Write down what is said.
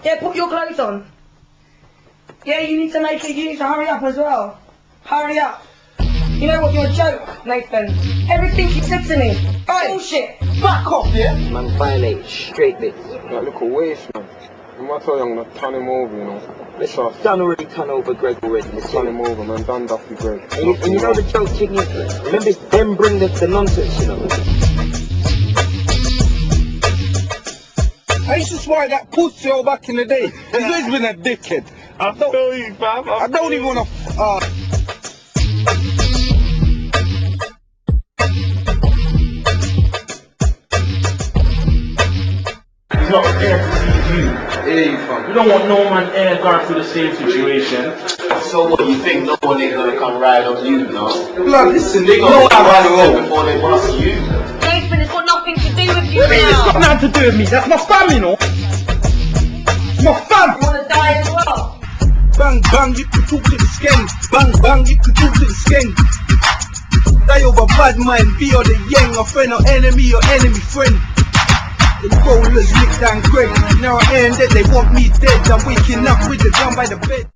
Yeah, put your clothes on. Yeah, you need to hurry up as well. Hurry up. You know what, you're a joke, Nathan. Everything you said to me, bullshit. Fuck off, yeah? Man, violate, straight bits. That little waste, man. I'm not telling you, I'm gonna turn him over, you know. Listen, done already turn over Greg already. Turn him over, man. Done Duffy Greg. And you know the joke thing is, remember them bring the nonsense, you know. I used to swipe that pussy all back in the day. He's always been a dickhead. I feel you, fam. I don't even want to. He's not there to see you. We don't want no man ever going through the same situation. So what, you think no one ain't gonna come ride on you, no? Blood, listen, They gonna ride on before they bust you. Nathan, it's got nothing to do with you It's now. got nothing to do with me. That's my fam, you know. My fam. You wanna die as well? Bang, bang, you can talk to the skin. Bang, bang, you can talk to the skin. Die over bad mind, be or the yang, or friend or enemy friend. The bowlers licked down Greg. Now I end it, they want me dead. I'm waking up with the gun by the bed.